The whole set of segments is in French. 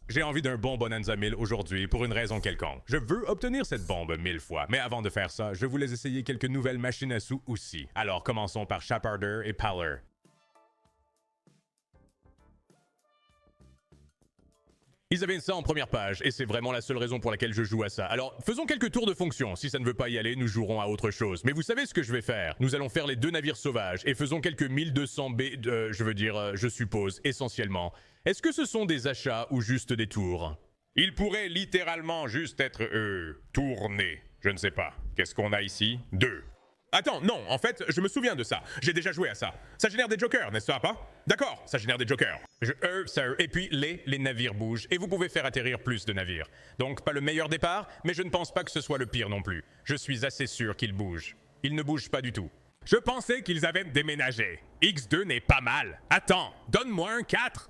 J'ai envie d'un bon Bonanza 1000 aujourd'hui pour une raison quelconque. Je veux obtenir cette bombe 1000 fois, mais avant de faire ça, je voulais essayer quelques nouvelles machines à sous aussi. Alors commençons par Shaparder et Powler. Ils avaient ça en première page, et c'est vraiment la seule raison pour laquelle je joue à ça. Alors, faisons quelques tours de fonction. Si ça ne veut pas y aller, nous jouerons à autre chose. Mais vous savez ce que je vais faire? Nous allons faire les 2 navires sauvages, et faisons quelques 1200 je suppose, essentiellement. Est-ce que ce sont des achats ou juste des tours? Ils pourraient littéralement juste être, tournés. Je ne sais pas. Qu'est-ce qu'on a ici? 2. Attends, non, en fait, je me souviens de ça. J'ai déjà joué à ça. Ça génère des jokers, n'est-ce pas? D'accord, ça génère des jokers. Sir. Et puis, les navires bougent, et vous pouvez faire atterrir plus de navires. Donc, pas le meilleur départ, mais je ne pense pas que ce soit le pire non plus. Je suis assez sûr qu'ils bougent. Ils ne bougent pas du tout. Je pensais qu'ils avaient déménagé. X2 n'est pas mal. Attends, donne-moi un 4.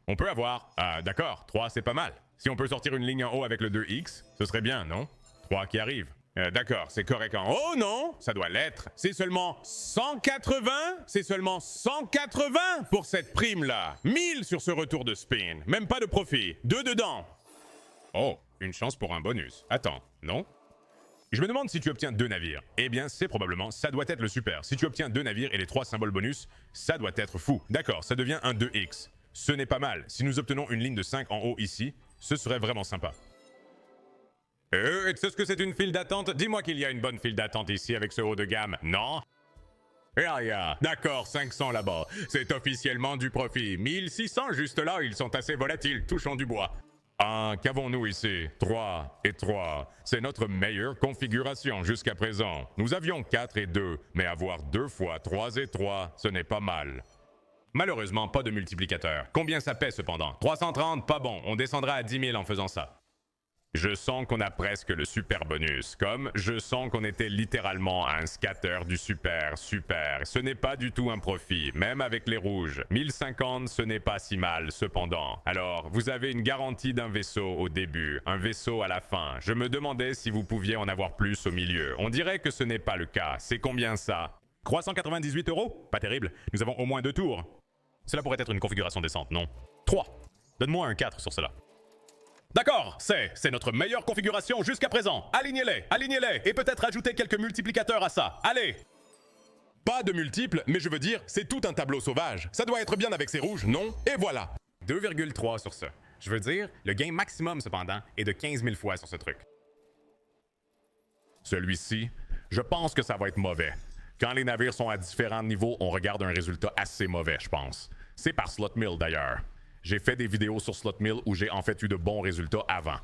On peut avoir... Ah, d'accord, 3 c'est pas mal. Si on peut sortir une ligne en haut avec le 2X, ce serait bien, non? 3 qui arrive. D'accord, c'est correct en haut, non? Ça doit l'être. C'est seulement 180? C'est seulement 180 pour cette prime-là. 1000 sur ce retour de spin. Même pas de profit. 2 dedans. Oh, une chance pour un bonus. Attends, non? Je me demande si tu obtiens 2 navires. Eh bien, c'est probablement, ça doit être le super. Si tu obtiens 2 navires et les 3 symboles bonus, ça doit être fou. D'accord, ça devient un 2X. Ce n'est pas mal. Si nous obtenons une ligne de 5 en haut ici, ce serait vraiment sympa. Est-ce que c'est une file d'attente? Dis-moi qu'il y a une bonne file d'attente ici avec ce haut de gamme. Non? D'accord, 500 là-bas. C'est officiellement du profit. 1600 juste là, ils sont assez volatiles, touchons du bois. Qu'avons-nous ici? 3 et 3. C'est notre meilleure configuration jusqu'à présent. Nous avions 4 et 2, mais avoir 2 fois 3 et 3, ce n'est pas mal. Malheureusement, pas de multiplicateur. Combien ça pèse cependant? 330, pas bon. On descendra à 10 000 en faisant ça. Je sens qu'on a presque le super bonus, comme je sens qu'on était littéralement un scatter du super. Ce n'est pas du tout un profit, même avec les rouges. 1050, ce n'est pas si mal, cependant. Alors, vous avez une garantie d'un vaisseau au début, un vaisseau à la fin. Je me demandais si vous pouviez en avoir plus au milieu. On dirait que ce n'est pas le cas. C'est combien ça? 398 €? Pas terrible. Nous avons au moins 2 tours. Cela pourrait être une configuration décente, non? 3. Donne-moi un 4 sur cela. D'accord, c'est notre meilleure configuration jusqu'à présent. Alignez-les, et peut-être ajouter quelques multiplicateurs à ça. Allez! Pas de multiples, mais je veux dire, c'est tout un tableau sauvage. Ça doit être bien avec ces rouges, non? Et voilà! 2,3 sur ce. Je veux dire, le gain maximum, cependant, est de 15 000 fois sur ce truc. Celui-ci, je pense que ça va être mauvais. Quand les navires sont à différents niveaux, on regarde un résultat assez mauvais, je pense. C'est par Slot Mill, d'ailleurs. J'ai fait des vidéos sur Slot Mill où j'ai en fait eu de bons résultats avant.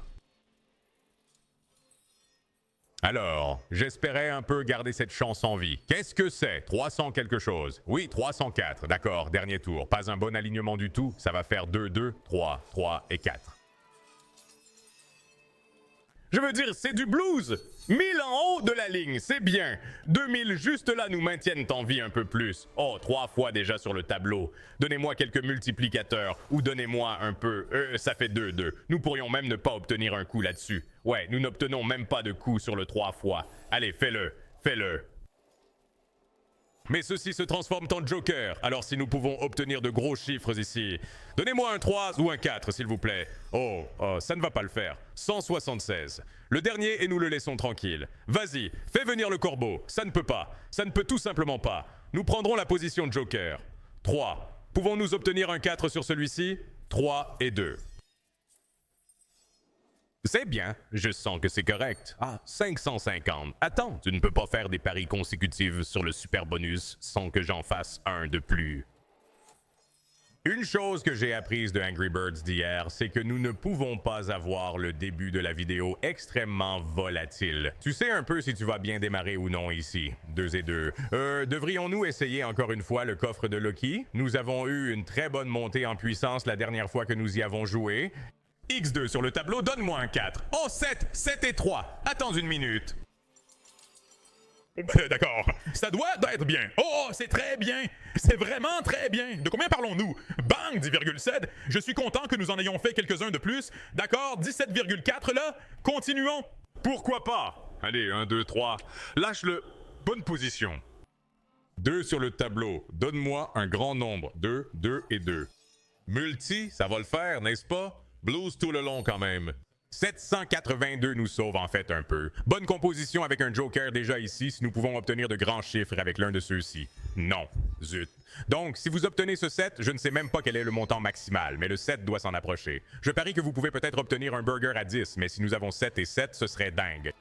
Alors, j'espérais un peu garder cette chance en vie. Qu'est-ce que c'est? 300 quelque chose. Oui, 304. D'accord, dernier tour. Pas un bon alignement du tout. Ça va faire 2, 2, 3, 3 et 4. Je veux dire, c'est du blues! 1000 en haut de la ligne, c'est bien. 2000 juste là nous maintiennent en vie un peu plus. Oh, 3 fois déjà sur le tableau. Donnez-moi quelques multiplicateurs ou donnez-moi un peu. Ça fait 2, 2. Nous pourrions même ne pas obtenir un coup là-dessus. Ouais, nous n'obtenons même pas de coup sur le 3 fois. Allez, fais-le. Mais ceci se transforme en joker, alors si nous pouvons obtenir de gros chiffres ici. Donnez-moi un 3 ou un 4, s'il vous plaît. Oh, ça ne va pas le faire. 176. Le dernier et nous le laissons tranquille. Vas-y, fais venir le corbeau. Ça ne peut pas. Ça ne peut tout simplement pas. Nous prendrons la position de joker. 3. Pouvons-nous obtenir un 4 sur celui-ci? 3 et 2. C'est bien, je sens que c'est correct. 550. Attends, tu ne peux pas faire des paris consécutifs sur le super bonus sans que j'en fasse un de plus. Une chose que j'ai apprise de Angry Birds d'hier, c'est que nous ne pouvons pas avoir le début de la vidéo extrêmement volatile. Tu sais un peu si tu vas bien démarrer ou non ici. 2 et 2. Devrions-nous essayer encore une fois le coffre de Loki? Nous avons eu une très bonne montée en puissance la dernière fois que nous y avons joué. X2 sur le tableau, donne-moi un 4. Oh, 7, 7 et 3. Attends une minute. D'accord, ça doit être bien. Oh, c'est très bien. C'est vraiment très bien. De combien parlons-nous? Bang, 10,7. Je suis content que nous en ayons fait quelques-uns de plus. D'accord, 17,4 là. Continuons. Pourquoi pas? Allez, 1, 2, 3. Lâche-le. Bonne position. 2 sur le tableau. Donne-moi un grand nombre. 2, 2 et 2. Multi, ça va le faire, n'est-ce pas? Blues tout le long quand même. 782 nous sauve en fait un peu. Bonne composition avec un joker déjà ici si nous pouvons obtenir de grands chiffres avec l'un de ceux-ci. Non, zut. Donc, si vous obtenez ce 7, je ne sais même pas quel est le montant maximal, mais le 7 doit s'en approcher. Je parie que vous pouvez peut-être obtenir un burger à 10, mais si nous avons 7 et 7, ce serait dingue.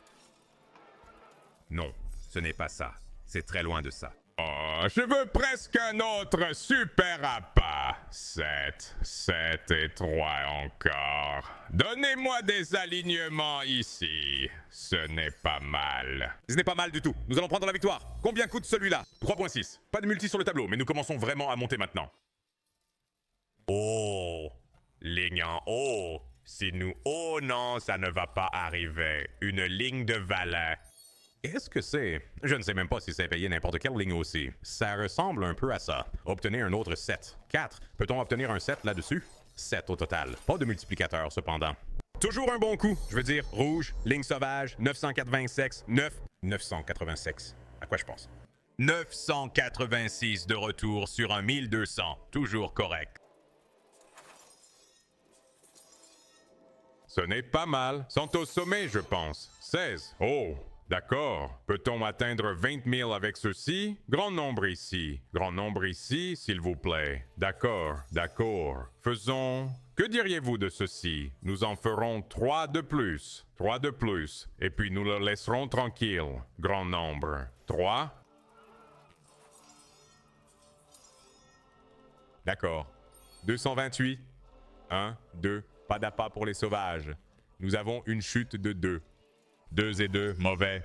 Non, ce n'est pas ça. C'est très loin de ça. Oh, je veux presque un autre super appât. 7, 7 et 3 encore. Donnez-moi des alignements ici. Ce n'est pas mal. Ce n'est pas mal du tout. Nous allons prendre la victoire. Combien coûte celui-là? 3.6. Pas de multi sur le tableau, mais nous commençons vraiment à monter maintenant. Oh, ligne en haut. Si nous... Oh non, ça ne va pas arriver. Une ligne de valet. Qu'est-ce que c'est? Je ne sais même pas si c'est payé n'importe quelle ligne aussi. Ça ressemble un peu à ça. Obtenez un autre 7. 4. Peut-on obtenir un 7 là-dessus? 7 au total. Pas de multiplicateur cependant. Toujours un bon coup. Je veux dire, rouge, ligne sauvage, 986, 986. À quoi je pense? 986 de retour sur un 1200. Toujours correct. Ce n'est pas mal. Sont au sommet, je pense. 16. Oh! D'accord. Peut-on atteindre 20 000 avec ceci? Grand nombre ici. Grand nombre ici, s'il vous plaît. D'accord, d'accord. Faisons... Que diriez-vous de ceci? Nous en ferons 3 de plus. 3 de plus. Et puis nous le laisserons tranquille. Grand nombre. 3. D'accord. 228. 1, 2. Pas d'appât pour les sauvages. Nous avons une chute de 2. 2 et 2, mauvais.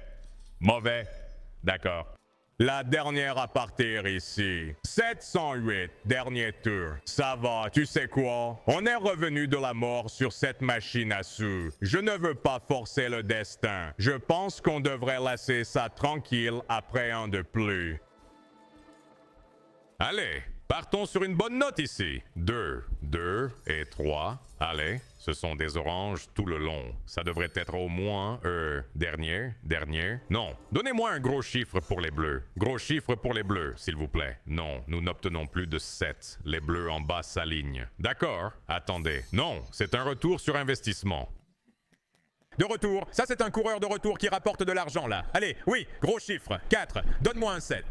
Mauvais. D'accord. La dernière à partir ici. 708, dernier tour. Ça va, tu sais quoi? On est revenu de la mort sur cette machine à sous. Je ne veux pas forcer le destin. Je pense qu'on devrait laisser ça tranquille après un de plus. Allez, partons sur une bonne note ici. 2, 2 et 3. Allez, ce sont des oranges tout le long. Ça devrait être au moins, dernier. Non, donnez-moi un gros chiffre pour les bleus. Gros chiffre pour les bleus, s'il vous plaît. Non, nous n'obtenons plus de 7. Les bleus en bas s'alignent. D'accord, attendez. Non, c'est un retour sur investissement. De retour, ça c'est un coureur de retour qui rapporte de l'argent là. Allez, oui, gros chiffre. 4, donne-moi un 7.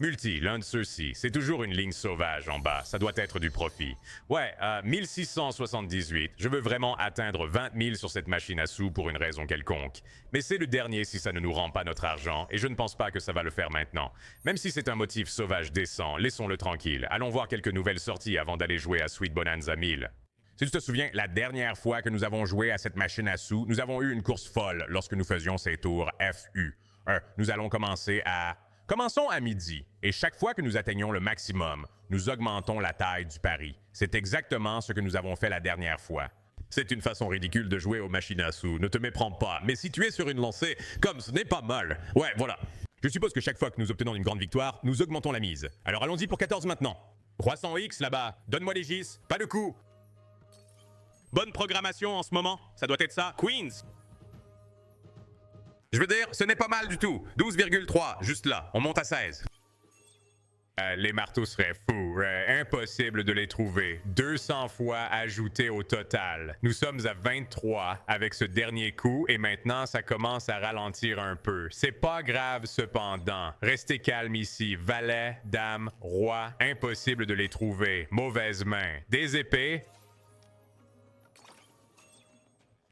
Multi, l'un de ceux-ci. C'est toujours une ligne sauvage en bas. Ça doit être du profit. Ouais, 1678. Je veux vraiment atteindre 20 000 sur cette machine à sous pour une raison quelconque. Mais c'est le dernier si ça ne nous rend pas notre argent, et je ne pense pas que ça va le faire maintenant. Même si c'est un motif sauvage décent, laissons-le tranquille. Allons voir quelques nouvelles sorties avant d'aller jouer à Sweet Bonanza 1000. Si tu te souviens, la dernière fois que nous avons joué à cette machine à sous, nous avons eu une course folle lorsque nous faisions ces tours FU. Nous allons commencer à... Commençons à midi, et chaque fois que nous atteignons le maximum, nous augmentons la taille du pari. C'est exactement ce que nous avons fait la dernière fois. C'est une façon ridicule de jouer aux machines à sous, ne te méprends pas, mais si tu es sur une lancée, comme ce n'est pas mal. Ouais, voilà. Je suppose que chaque fois que nous obtenons une grande victoire, nous augmentons la mise. Alors allons-y pour 14 maintenant. 300X là-bas, donne-moi des gis, pas de coups. Bonne programmation en ce moment, ça doit être ça. Queens. Je veux dire, ce n'est pas mal du tout. 12,3, juste là. On monte à 16. Les marteaux seraient fous. Impossible de les trouver. 200 fois ajoutés au total. Nous sommes à 23 avec ce dernier coup et maintenant ça commence à ralentir un peu. C'est pas grave cependant. Restez calme ici. Valet, dame, roi. Impossible de les trouver. Mauvaise main. Des épées.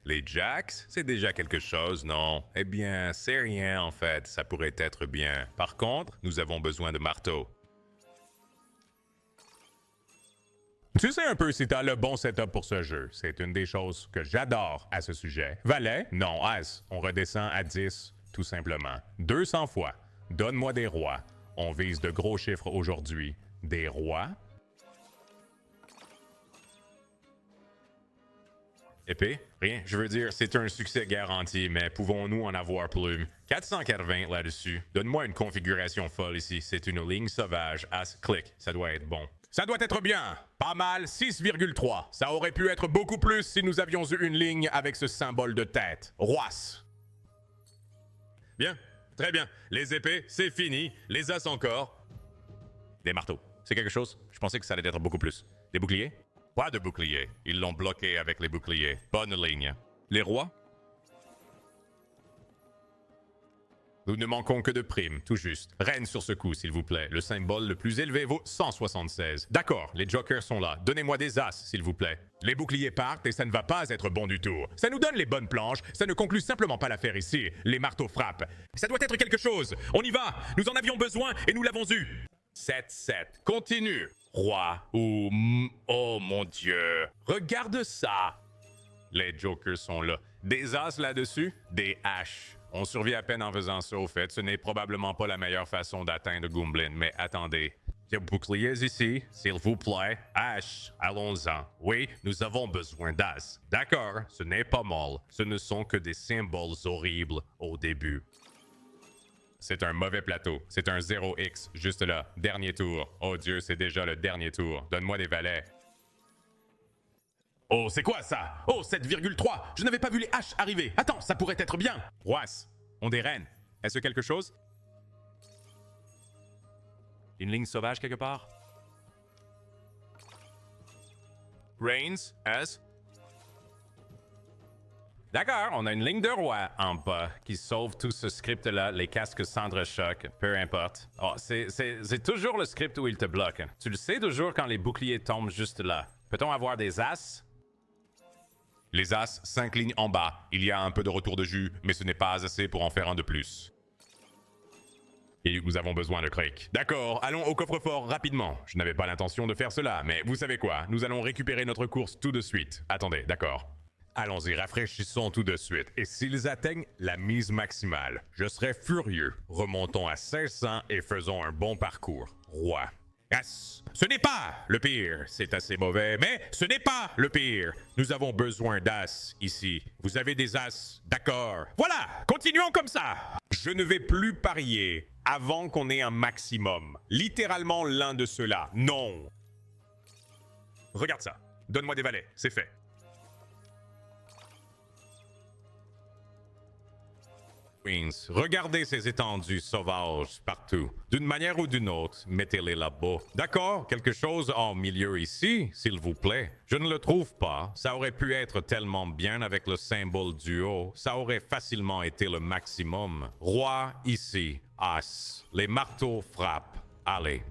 Les jacks, c'est déjà quelque chose, non? Eh bien, c'est rien en fait, ça pourrait être bien. Par contre, nous avons besoin de marteaux. Tu sais un peu si t'as le bon setup pour ce jeu. C'est une des choses que j'adore à ce sujet. Valet? Non, As. On redescend à 10, tout simplement. 200 fois. Donne-moi des rois. On vise de gros chiffres aujourd'hui. Des rois? Épée? Rien. Je veux dire, c'est un succès garanti, mais pouvons-nous en avoir plus? 480 là-dessus. Donne-moi une configuration folle ici. C'est une ligne sauvage. As, clic. Ça doit être bon. Ça doit être bien. Pas mal, 6,3. Ça aurait pu être beaucoup plus si nous avions eu une ligne avec ce symbole de tête. Roisse. Bien. Très bien. Les épées, c'est fini. Les as encore. Des marteaux. C'est quelque chose? Je pensais que ça allait être beaucoup plus. Des boucliers? Pas de boucliers. Ils l'ont bloqué avec les boucliers. Bonne ligne. Les rois? Nous ne manquons que de primes, tout juste. Reine sur ce coup, s'il vous plaît. Le symbole le plus élevé vaut 176. D'accord, les jokers sont là. Donnez-moi des as, s'il vous plaît. Les boucliers partent et ça ne va pas être bon du tout. Ça nous donne les bonnes planches, ça ne conclut simplement pas l'affaire ici. Les marteaux frappent. Ça doit être quelque chose. On y va. Nous en avions besoin et nous l'avons eu. 7-7. Continue. Roi ou... Oh mon Dieu. Regarde ça. Les jokers sont là. Des as là-dessus, des haches. On survit à peine en faisant ça, au fait. Ce n'est probablement pas la meilleure façon d'atteindre Goomblin, mais attendez. Des boucliers ici, s'il vous plaît. Hache, allons-en. Oui, nous avons besoin d'as. D'accord, ce n'est pas mal. Ce ne sont que des symboles horribles au début. C'est un mauvais plateau. C'est un 0x, juste là. Dernier tour. Oh Dieu, c'est déjà le dernier tour. Donne-moi des valets. Oh, c'est quoi ça? Oh, 7,3! Je n'avais pas vu les haches arriver. Attends, ça pourrait être bien. Roas, on des reines. Est-ce quelque chose? Une ligne sauvage quelque part? Reigns, S. D'accord, on a une ligne de roi en bas qui sauve tout ce script-là, les casques cendre-choc, peu importe. Oh, c'est toujours le script où il te bloque. Tu le sais toujours quand les boucliers tombent juste là. Peut-on avoir des as? Les as, 5 lignes en bas. Il y a un peu de retour de jus, mais ce n'est pas assez pour en faire un de plus. Et nous avons besoin de Crick. D'accord, allons au coffre-fort rapidement. Je n'avais pas l'intention de faire cela, mais vous savez quoi? Nous allons récupérer notre course tout de suite. Attendez, d'accord. Allons-y, rafraîchissons tout de suite. Et s'ils atteignent la mise maximale, je serai furieux. Remontons à 1600 et faisons un bon parcours. Roi. As. Ce n'est pas le pire. C'est assez mauvais, mais ce n'est pas le pire. Nous avons besoin d'as ici. Vous avez des as, d'accord. Voilà, continuons comme ça. Je ne vais plus parier avant qu'on ait un maximum. Littéralement l'un de ceux-là. Non. Regarde ça. Donne-moi des valets, c'est fait. Queens, regardez ces étendues sauvages partout. D'une manière ou d'une autre, mettez-les là-bas. D'accord, quelque chose en milieu ici, s'il vous plaît. Je ne le trouve pas. Ça aurait pu être tellement bien avec le symbole du haut. Ça aurait facilement été le maximum. Roi ici, as. Les marteaux frappent. Allez.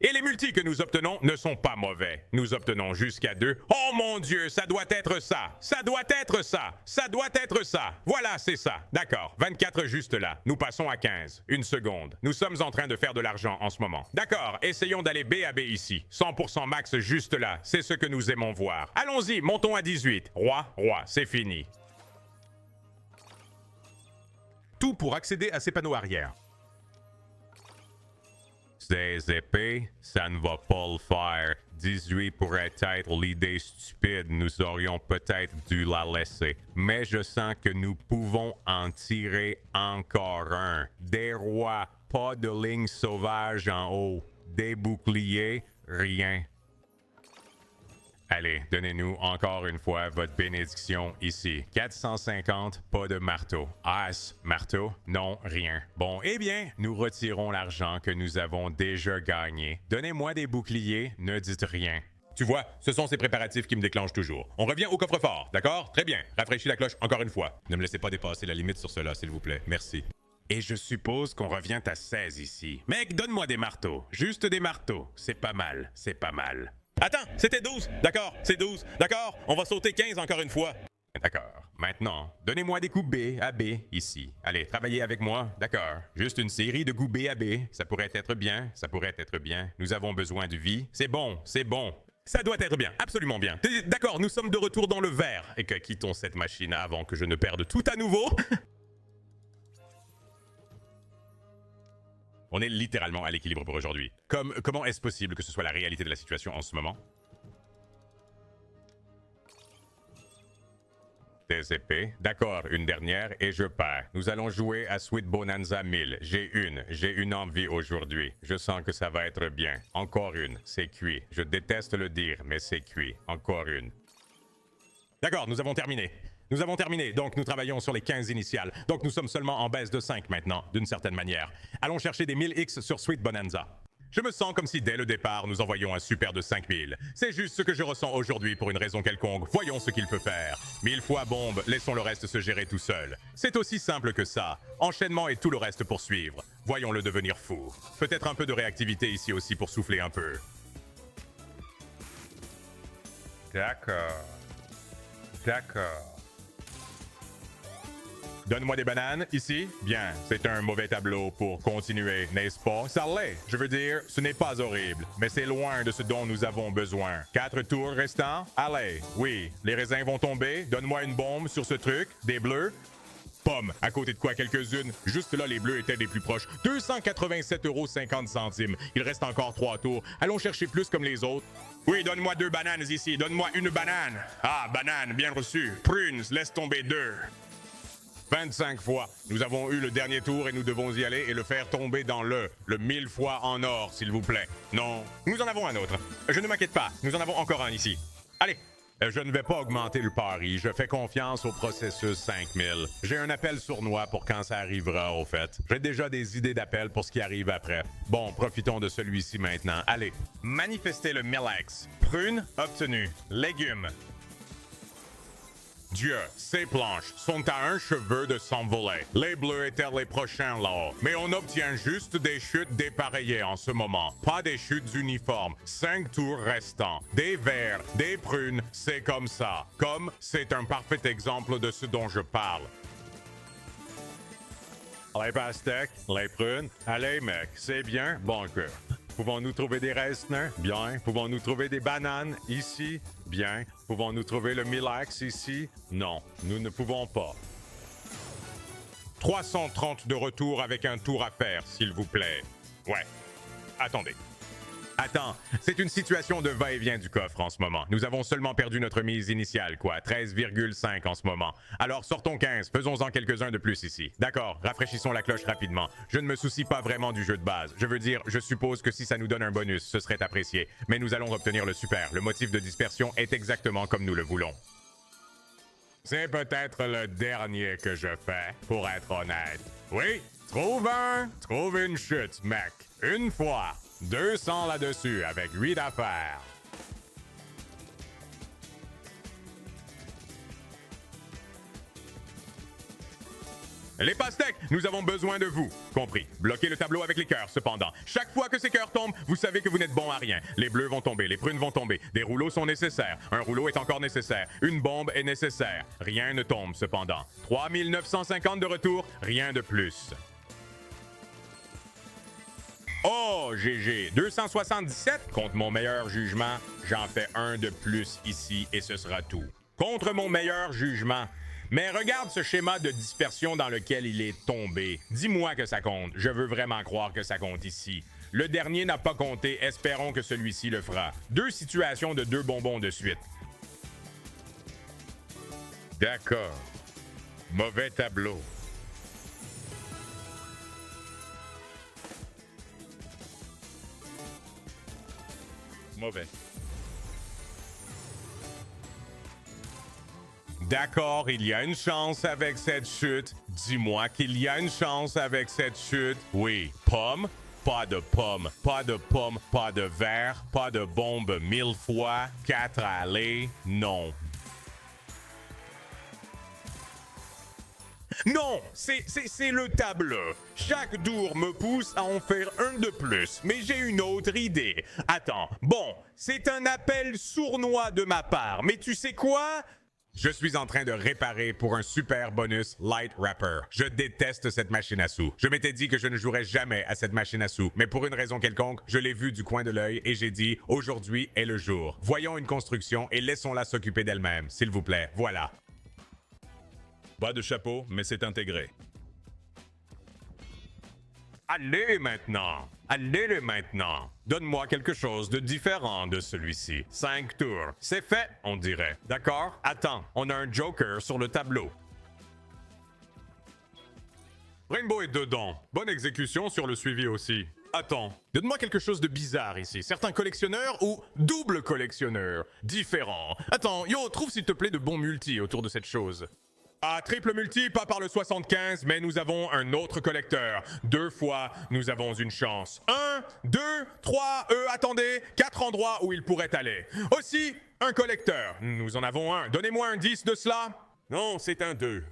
Et les multis que nous obtenons ne sont pas mauvais. Nous obtenons jusqu'à 2. Oh mon Dieu, ça doit être ça. Ça doit être ça. Ça doit être ça. Voilà, c'est ça. D'accord. 24 juste là. Nous passons à 15. Une seconde. Nous sommes en train de faire de l'argent en ce moment. D'accord. Essayons d'aller B à B ici. 100% max juste là. C'est ce que nous aimons voir. Allons-y, montons à 18. Roi, roi, c'est fini. Tout pour accéder à ces panneaux arrière. Ces épées, ça ne va pas le faire. 18 pourrait être l'idée stupide, nous aurions peut-être dû la laisser. Mais je sens que nous pouvons en tirer encore un. Des rois, pas de ligne sauvage en haut. Des boucliers, rien. Allez, donnez-nous encore une fois votre bénédiction ici. 450, pas de marteau. As, marteau, non, rien. Bon, eh bien, nous retirons l'argent que nous avons déjà gagné. Donnez-moi des boucliers, ne dites rien. Tu vois, ce sont ces préparatifs qui me déclenchent toujours. On revient au coffre-fort, d'accord? Très bien. Rafraîchis la cloche encore une fois. Ne me laissez pas dépasser la limite sur cela, s'il vous plaît. Merci. Et je suppose qu'on revient à 16 ici. Mec, donne-moi des marteaux. Juste des marteaux. C'est pas mal, c'est pas mal. Attends, c'était 12. D'accord, c'est 12. D'accord, on va sauter 15 encore une fois. D'accord. Maintenant, donnez-moi des coups B à B ici. Allez, travaillez avec moi. D'accord. Juste une série de coups B à B. Ça pourrait être bien. Ça pourrait être bien. Nous avons besoin de vie. C'est bon, c'est bon. Ça doit être bien, absolument bien. D'accord, nous sommes de retour dans le vert. Et que quittons cette machine avant que je ne perde tout à nouveau. On est littéralement à l'équilibre pour aujourd'hui. Comment est-ce possible que ce soit la réalité de la situation en ce moment? Des épées. D'accord, une dernière et je pars. Nous allons jouer à Sweet Bonanza 1000. J'ai une envie aujourd'hui. Je sens que ça va être bien. Encore une, c'est cuit. Je déteste le dire, mais c'est cuit. Encore une. D'accord, nous avons terminé. Nous avons terminé, donc nous travaillons sur les 15 initiales. Donc nous sommes seulement en baisse de 5 maintenant, d'une certaine manière. Allons chercher des 1000X sur Sweet Bonanza. Je me sens comme si dès le départ, nous envoyions un super de 5000. C'est juste ce que je ressens aujourd'hui pour une raison quelconque. Voyons ce qu'il peut faire. 1000 fois bombe, laissons le reste se gérer tout seul. C'est aussi simple que ça. Enchaînement et tout le reste pour suivre. Voyons-le devenir fou. Peut-être un peu de réactivité ici aussi pour souffler un peu. D'accord. D'accord. Donne-moi des bananes, ici. Bien, c'est un mauvais tableau pour continuer, n'est-ce pas? Ça l'est. Je veux dire, ce n'est pas horrible, mais c'est loin de ce dont nous avons besoin. 4 tours restants? Allez, oui, les raisins vont tomber. Donne-moi une bombe sur ce truc. Des bleus? Pomme, à côté de quoi quelques-unes. Juste là, les bleus étaient des plus proches. 287,50 €. Il reste encore 3 tours. Allons chercher plus comme les autres. Oui, donne-moi 2 bananes ici. Donne-moi une banane. Ah, banane, bien reçu. Prunes, laisse tomber 2. 25 fois. Nous avons eu le dernier tour et nous devons y aller et le faire tomber dans le 1000 fois en or, s'il vous plaît. Non, nous en avons un autre. Je ne m'inquiète pas, nous en avons encore un ici. Allez, je ne vais pas augmenter le pari, je fais confiance au processus 5000. J'ai un appel sournois pour quand ça arrivera, au fait. J'ai déjà des idées d'appel pour ce qui arrive après. Bon, profitons de celui-ci maintenant. Allez, manifestez le 1000X. Prune, obtenu. Légumes. Dieu, ces planches sont à un cheveu de s'envoler. Les bleus étaient les prochains là, mais on obtient juste des chutes dépareillées en ce moment, pas des chutes uniformes. 5 tours restants, des verts, des prunes, c'est comme ça. Comme c'est un parfait exemple de ce dont je parle. Les pastèques, les prunes, allez mec, c'est bien, bon cœur. Pouvons-nous trouver des raisins? Bien. Pouvons-nous trouver des bananes? Ici? Bien. Pouvons-nous trouver le 1000X ici? Non, nous ne pouvons pas. 330 de retour avec un tour à faire, s'il vous plaît. Ouais. Attendez. Attends, c'est une situation de va-et-vient du coffre en ce moment. Nous avons seulement perdu notre mise initiale, quoi. 13,5 en ce moment. Alors sortons 15, faisons-en quelques-uns de plus ici. D'accord, rafraîchissons la cloche rapidement. Je ne me soucie pas vraiment du jeu de base. Je veux dire, je suppose que si ça nous donne un bonus, ce serait apprécié. Mais nous allons obtenir le super. Le motif de dispersion est exactement comme nous le voulons. C'est peut-être le dernier que je fais, pour être honnête. Oui, trouve une chute, mec. Une fois. 200 là-dessus avec 8 affaires. Les pastèques, nous avons besoin de vous. Compris. Bloquez le tableau avec les cœurs, cependant. Chaque fois que ces cœurs tombent, vous savez que vous n'êtes bon à rien. Les bleus vont tomber, les prunes vont tomber. Des rouleaux sont nécessaires. Un rouleau est encore nécessaire. Une bombe est nécessaire. Rien ne tombe, cependant. 3950 de retour, rien de plus. Oh, GG, 277 contre mon meilleur jugement. J'en fais un de plus ici et ce sera tout. Contre mon meilleur jugement. Mais regarde ce schéma de dispersion dans lequel il est tombé. Dis-moi que ça compte. Je veux vraiment croire que ça compte ici. Le dernier n'a pas compté. Espérons que celui-ci le fera. 2 situations de 2 bonbons de suite. D'accord. Mauvais tableau. Mauvais. D'accord, il y a une chance avec cette chute. Dis-moi qu'il y a une chance avec cette chute. Oui, pomme, pas de pomme, pas de pomme, pas de verre, pas de bombe 1000 fois, 4 allées, non. Non, c'est le tableau. Chaque tour me pousse à en faire un de plus, mais j'ai une autre idée. Attends, bon, c'est un appel sournois de ma part, mais tu sais quoi? Je suis en train de réparer pour un super bonus Light Wrapper. Je déteste cette machine à sous. Je m'étais dit que je ne jouerais jamais à cette machine à sous, mais pour une raison quelconque, je l'ai vue du coin de l'œil et j'ai dit « Aujourd'hui est le jour. Voyons une construction et laissons-la s'occuper d'elle-même, s'il vous plaît. Voilà. » Bas de chapeau, mais c'est intégré. Allez maintenant! Allez maintenant! Donne-moi quelque chose de différent de celui-ci. 5 tours. C'est fait, on dirait. D'accord? Attends, on a un joker sur le tableau. Rainbow est dedans. Bonne exécution sur le suivi aussi. Attends, donne-moi quelque chose de bizarre ici. Certains collectionneurs ou double collectionneurs. Différents. Attends, yo, trouve s'il te plaît de bons multis autour de cette chose. À triple multi, pas par le 75, mais nous avons un autre collecteur. 2 fois, nous avons une chance. 1, 2, 3, attendez, 4 endroits où il pourrait aller. Aussi, un collecteur. Nous en avons un. Donnez-moi un 10 de cela. Non, c'est un 2.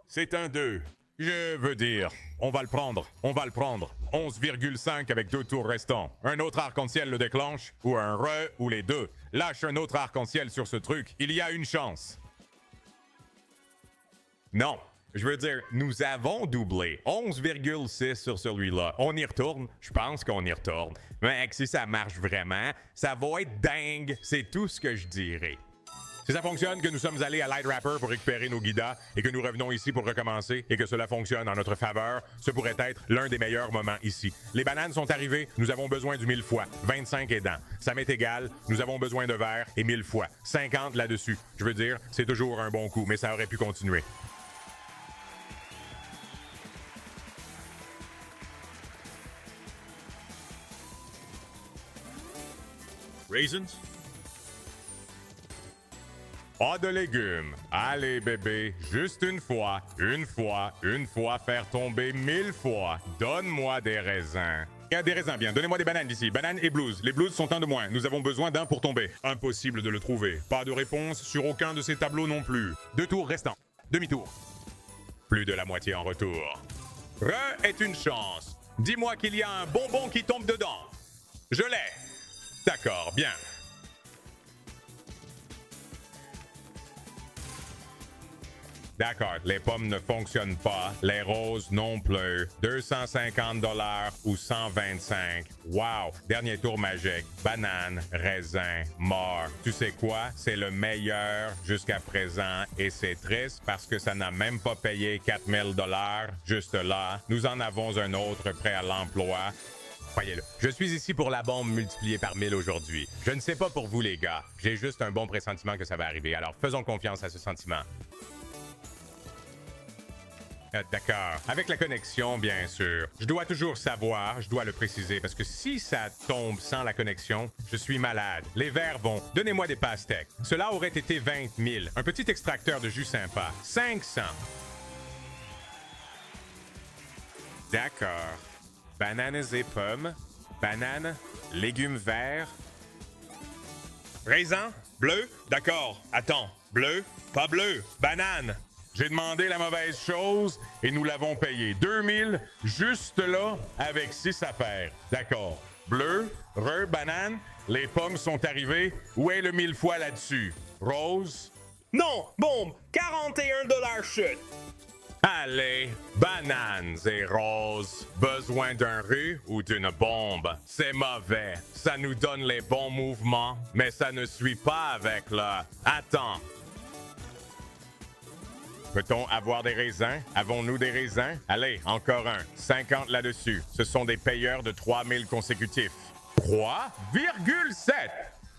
C'est un 2. Je veux dire, on va le prendre. 11,5 avec 2 tours restants. Un autre arc-en-ciel le déclenche, ou un re, ou les deux. Lâche un autre arc-en-ciel sur ce truc, il y a une chance. Non, je veux dire, nous avons doublé 11,6 sur celui-là. On y retourne? Je pense qu'on y retourne. Mec, si ça marche vraiment, ça va être dingue. C'est tout ce que je dirais. Si ça fonctionne, que nous sommes allés à Light Rapper pour récupérer nos guidas et que nous revenons ici pour recommencer et que cela fonctionne en notre faveur, ce pourrait être l'un des meilleurs moments ici. Les bananes sont arrivées, nous avons besoin du 1000 fois, 25 aidants. Ça m'est égal, nous avons besoin de verre et 1000 fois, 50 là-dessus. Je veux dire, c'est toujours un bon coup, mais ça aurait pu continuer. Raisins? Pas de légumes. Allez, bébé, juste une fois, faire tomber 1000 fois. Donne-moi des raisins. Des raisins, bien. Donnez-moi des bananes d'ici. Bananes et blues. Les blues sont un de moins. Nous avons besoin d'un pour tomber. Impossible de le trouver. Pas de réponse sur aucun de ces tableaux non plus. 2 tours restants. Demi-tour. Plus de la moitié en retour. Re est une chance. Dis-moi qu'il y a un bonbon qui tombe dedans. Je l'ai. D'accord, bien. D'accord, les pommes ne fonctionnent pas, les roses non plus. 250 $ ou 125. Wow, dernier tour magique. Banane, raisin, mort. Tu sais quoi? C'est le meilleur jusqu'à présent et c'est triste parce que ça n'a même pas payé 4000 $ juste là. Nous en avons un autre prêt à l'emploi. Croyez-le. Je suis ici pour la bombe multipliée par 1000 aujourd'hui. Je ne sais pas pour vous les gars. J'ai juste un bon pressentiment que ça va arriver. Alors faisons confiance à ce sentiment. D'accord. Avec la connexion, bien sûr. Je dois toujours savoir, je dois le préciser, parce que si ça tombe sans la connexion, je suis malade. Les verres vont. Donnez-moi des pastèques. Cela aurait été 20 000. Un petit extracteur de jus sympa. 500. D'accord. Bananes et pommes. Bananes, légumes verts. Raisin? Bleu? D'accord. Attends. Bleu? Pas bleu. Banane. J'ai demandé la mauvaise chose et nous l'avons payé. 2000 juste là avec 6 affaires. D'accord. Bleu, re, banane, les pommes sont arrivées. Où est le 1000 fois là-dessus? Rose? Non! Bombe! 41 $ chute! Allez, bananes et roses. Besoin d'un rue ou d'une bombe? C'est mauvais. Ça nous donne les bons mouvements, mais ça ne suit pas avec le... Attends. Peut-on avoir des raisins? Avons-nous des raisins? Allez, encore un. 50 là-dessus. Ce sont des payeurs de 3000 consécutifs. 3,7.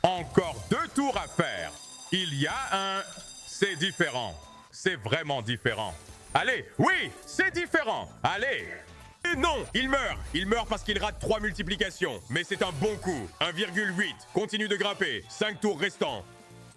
Encore 2 tours à faire. Il y a un... C'est différent. C'est vraiment différent. Allez, oui, c'est différent. Allez. Et non, il meurt. Il meurt parce qu'il rate 3 multiplications. Mais c'est un bon coup. 1,8. Continue de grimper. 5 tours restants.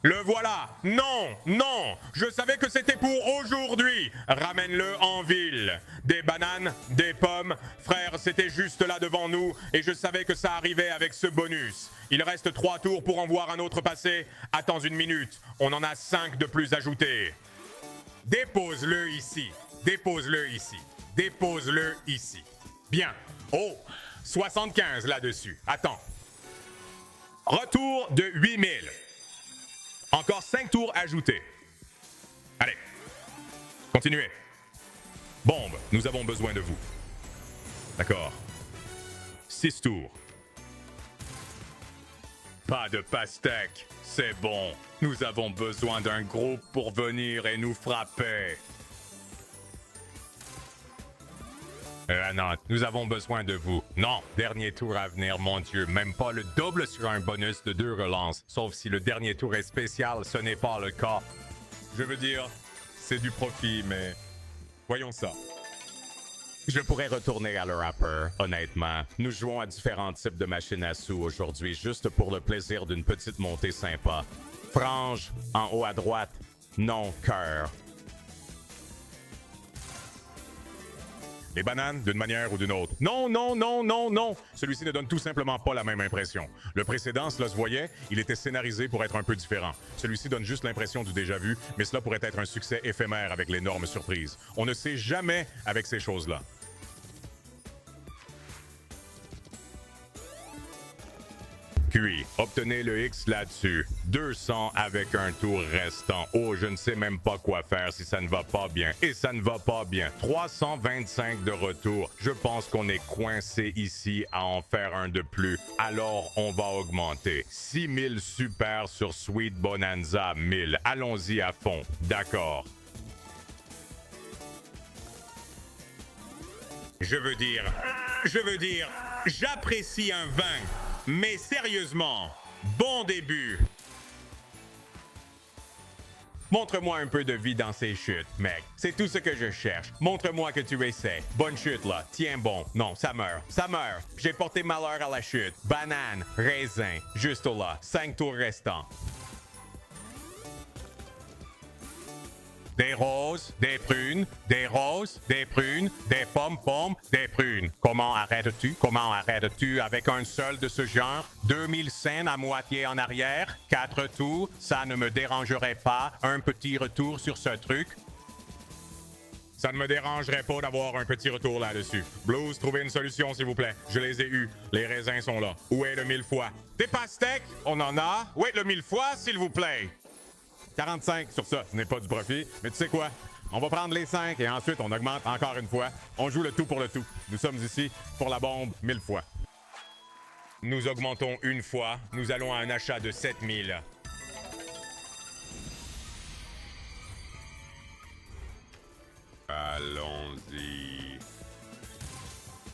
Le voilà. Non, non. Je savais que c'était pour aujourd'hui. Ramène-le en ville. Des bananes, des pommes. Frère, c'était juste là devant nous et je savais que ça arrivait avec ce bonus. Il reste 3 tours pour en voir un autre passer. Attends une minute. On en a 5 de plus ajoutés. Dépose-le ici. Dépose-le ici. Dépose-le ici. Bien. Oh, 75 là-dessus. Attends. Retour de 8000. Encore 5 tours ajoutés. Allez. Continuez. Bombe, nous avons besoin de vous. D'accord. 6 tours. Pas de pastèque. C'est bon. Nous avons besoin d'un groupe pour venir et nous frapper. Non, nous avons besoin de vous. Non, dernier tour à venir, mon Dieu. Même pas le double sur un bonus de 2 relances. Sauf si le dernier tour est spécial, ce n'est pas le cas. Je veux dire, c'est du profit, mais voyons ça. Je pourrais retourner à le rapper, honnêtement. Nous jouons à différents types de machines à sous aujourd'hui, juste pour le plaisir d'une petite montée sympa. Frange, en haut à droite, non, cœur. Les bananes, d'une manière ou d'une autre. Non, non, non, non, non. Celui-ci ne donne tout simplement pas la même impression. Le précédent, cela se voyait, il était scénarisé pour être un peu différent. Celui-ci donne juste l'impression du déjà-vu, mais cela pourrait être un succès éphémère avec l'énorme surprise. On ne sait jamais avec ces choses-là. QI, obtenez le X là-dessus. 200 avec un tour restant. Oh, je ne sais même pas quoi faire si ça ne va pas bien. Et ça ne va pas bien. 325 de retour. Je pense qu'on est coincé ici à en faire un de plus. Alors, on va augmenter. 6000 super sur Sweet Bonanza 1000. Allons-y à fond. D'accord. Je veux dire, j'apprécie un vin. Mais sérieusement, bon début. Montre-moi un peu de vie dans ces chutes, mec. C'est tout ce que je cherche. Montre-moi que tu essaies. Bonne chute, là. Tiens bon. Non, ça meurt. Ça meurt. J'ai porté malheur à la chute. Banane, raisin, juste là. 5 tours restants. Des roses, des prunes, des roses, des prunes, des pommes, des prunes. Comment arrêtes-tu? Comment arrêtes-tu avec un seul de ce genre? 2000 scènes à moitié en arrière, 4 tours, ça ne me dérangerait pas. Un petit retour sur ce truc. Ça ne me dérangerait pas d'avoir un petit retour là-dessus. Blues, trouvez une solution, s'il vous plaît. Je les ai eus. Les raisins sont là. Où est le 1000 fois? Des pastèques? On en a? Où est le 1000 fois, s'il vous plaît? 45 sur ça, ce n'est pas du profit, mais tu sais quoi? On va prendre les 5 et ensuite on augmente encore une fois. On joue le tout pour le tout. Nous sommes ici pour la bombe 1000 fois. Nous augmentons une fois. Nous allons à un achat de 7000. Allons-y.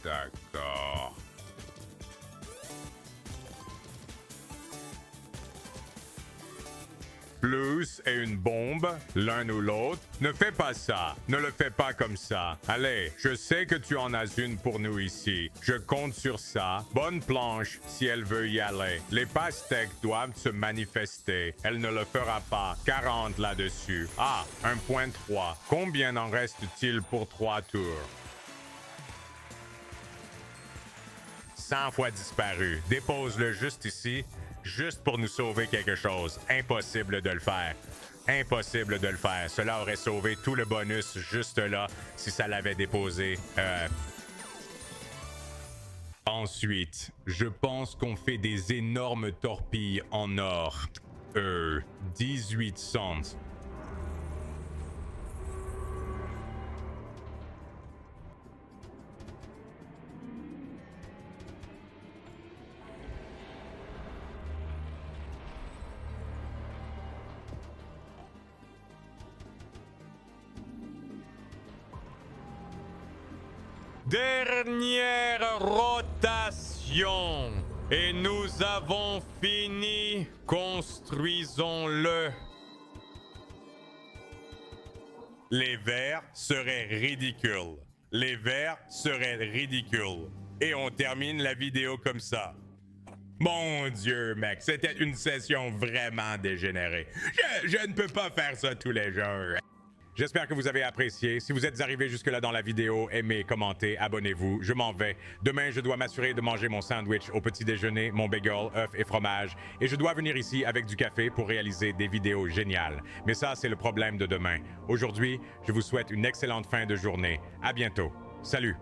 D'accord. Plus et une bombe, l'un ou l'autre. Ne fais pas ça. Ne le fais pas comme ça. Allez, je sais que tu en as une pour nous ici. Je compte sur ça. Bonne planche si elle veut y aller. Les pastèques doivent se manifester. Elle ne le fera pas. 40 là-dessus. Ah, 1.3. Combien en reste-t-il pour 3 tours? 100 fois disparu. Dépose-le juste ici. Juste pour nous sauver quelque chose. Impossible de le faire. Impossible de le faire. Cela aurait sauvé tout le bonus juste là si ça l'avait déposé. Ensuite, je pense qu'on fait des énormes torpilles en or. 18 cents. Dernière rotation. Et nous avons fini. Construisons-le. Les verts seraient ridicules. Les verts seraient ridicules. Et on termine la vidéo comme ça. Mon Dieu, mec, c'était une session vraiment dégénérée. Je ne peux pas faire ça tous les jours. J'espère que vous avez apprécié. Si vous êtes arrivé jusque-là dans la vidéo, aimez, commentez, abonnez-vous. Je m'en vais. Demain, je dois m'assurer de manger mon sandwich au petit déjeuner, mon bagel, œufs et fromage. Et je dois venir ici avec du café pour réaliser des vidéos géniales. Mais ça, c'est le problème de demain. Aujourd'hui, je vous souhaite une excellente fin de journée. À bientôt. Salut!